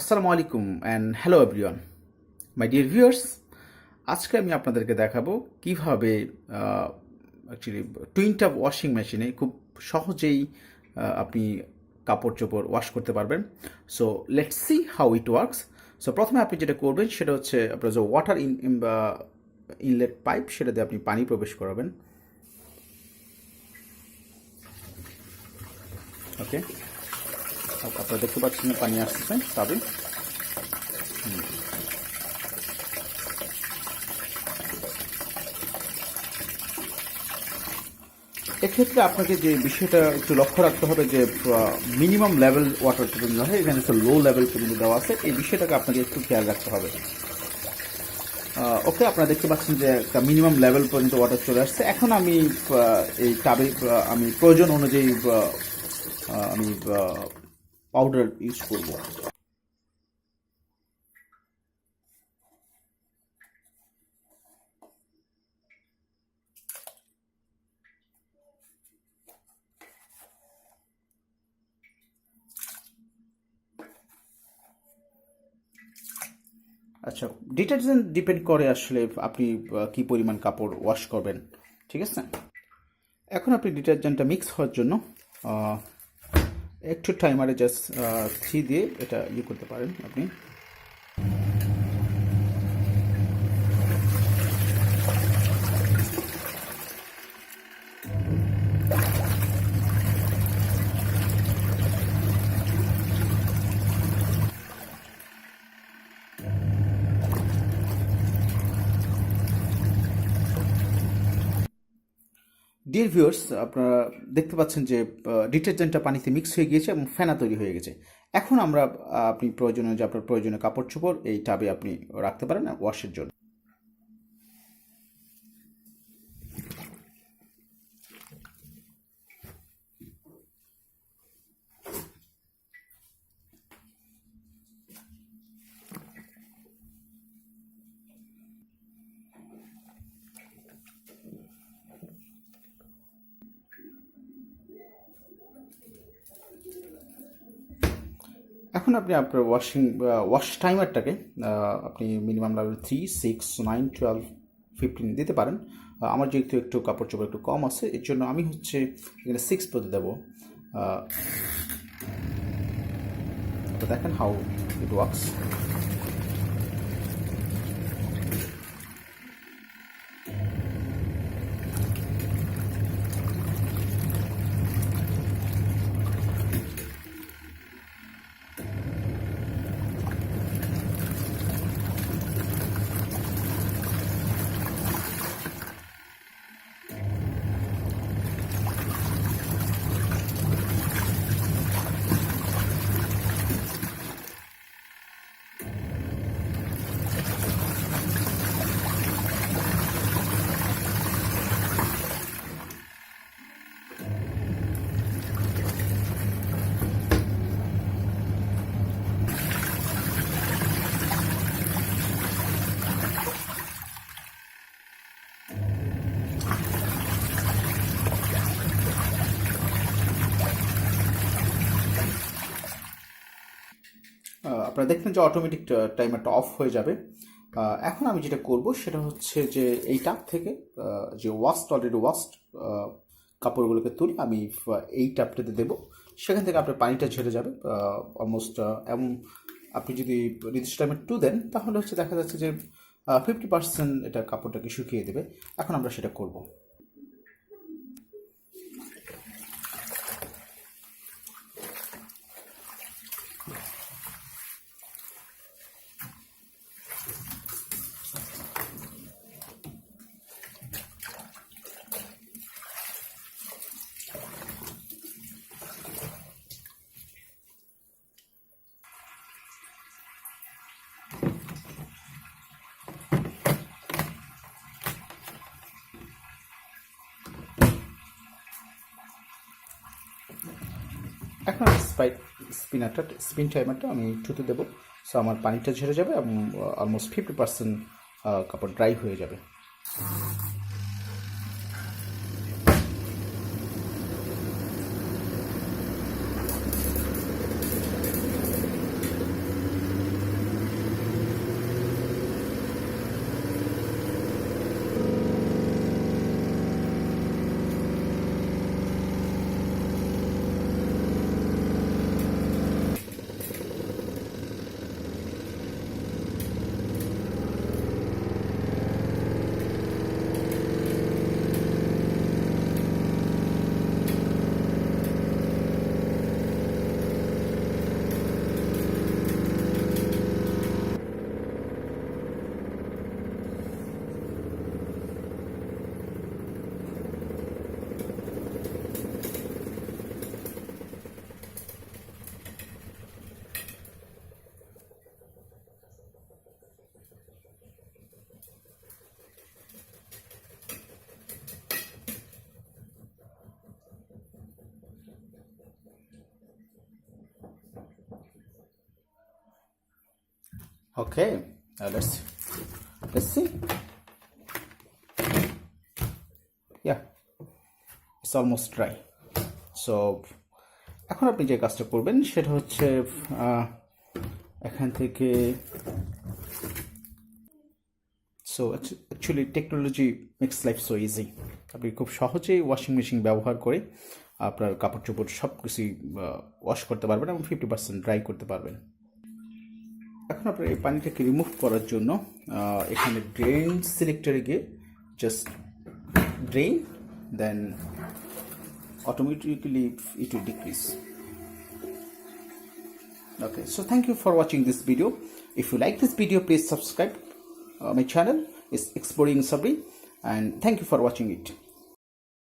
আসসালামু আলাইকুম and hello everyone my dear viewers. আজকে আমি আপনাদেরকে দেখাবো কিভাবে অ্যাকচুয়ালি টুইন টাব ওয়াশিং মেশিনে খুব সহজেই আপনি কাপড় চোপড় ওয়াশ করতে পারবেন। So let's see how it works. So প্রথমে আপনি যেটা করবেন সেটা হচ্ছে আপনার যে ওয়াটার ইনলেট পাইপ সেটা দিয়ে আপনি পানি প্রবেশ করাবেন। ওকে, আপনারা দেখতে পাচ্ছেন পানি আসতেছে তবে এক্ষেত্রে আপনাকে যে বিষয়টা একটু লক্ষ্য রাখতে হবে যে মিনিমাম লেভেল ওয়াটার পর্যন্ত হয়, এখানে হচ্ছে লো লেভেল পর্যন্ত দেওয়া আছে, এই বিষয়টাকে আপনাকে একটু খেয়াল রাখতে হবে। ওকে, আপনারা দেখতে পাচ্ছেন যে একটা মিনিমাম লেভেল পর্যন্ত ওয়াটার চলে আসছে। এখন আমি এই টাবে আমি প্রয়োজন অনুযায়ী আমি পাউডার ইউজ করব। আচ্ছা, ডিটারজেন্ট ডিপেন্ড করে আসলে আপনি কি পরিমাণ কাপড় ওয়াশ করবেন, ঠিক আছে। এখন আপনি ডিটারজেন্টটা মিক্স হওয়ার জন্য একটু টাইমারে জাস্ট 3 দিয়ে এটা ইয়ে করতে পারেন আপনি। ডিয়ার ভিউয়ার্স, আপনারা দেখতে পাচ্ছেন যে ডিটারজেন্টটা পানিতে মিক্স হয়ে গিয়েছে এবং ফেনা তৈরি হয়ে গেছে। এখন আমরা আপনি প্রয়োজনীয় যে আপনার প্রয়োজনীয় কাপড় চোপড় এই টাবে আপনি রাখতে পারেন ওয়াশের জন্য। এখন আপনি আপনার ওয়াশ টাইমারটাকে আপনি মিনিমাম লেভেল 3, 6, 9, 12, 15 দিতে পারেন। আমার যেহেতু একটু কাপড় চোপড় একটু কম আছে, এর জন্য আমি হচ্ছে এখানে 6 পর্যন্ত দেবো। তো দেখেন হাউ ইট ওয়ার্কস। আপনারা দেখবেন যে অটোমেটিক টাইমারটা অফ হয়ে যাবে। এখন আমি যেটা করব সেটা হচ্ছে যে এই টাপ থেকে যে অলরেডি ওয়াস্ট কাপড়গুলোকে তুলে আমি এই টাপটাতে দেবো, সেখান থেকে আপনার পানিটা ঝরে যাবে অলমোস্ট। এবং আপনি যদি নির্দিষ্ট টাইমে 2 দেন তাহলে হচ্ছে দেখা যাচ্ছে যে 50% এটা কাপড়টাকে শুকিয়ে দেবে। এখন আমরা সেটা করব। এখন স্পিন টাইমারটা আমি 2তে দেবো। সো আমার পানিটা ঝরে যাবে এবং অলমোস্ট 50% কাপড় ড্রাই হয়ে যাবে। Okay, let's see. Yeah, it's almost dry. So এখন আপনি যে কাজটা করবেন সেটা হচ্ছে এখান থেকে so actually technology makes life so easy. আপনি খুব সহজেই ওয়াশিং মেশিন ব্যবহার করে আপনার কাপড় চোপড় সব কিছুই ওয়াশ করতে পারবেন এবং 50% ড্রাই করতে পারবেন। এখন আপনার এই পানিটাকে রিমুভ করার জন্য এখানে ড্রেন সিলেক্টরে গিয়ে just drain, then automatically it will decrease. Okay, so thank you for watching this video. If you like this video, please subscribe my channel. It's Exploring Sabri, and thank you for watching it.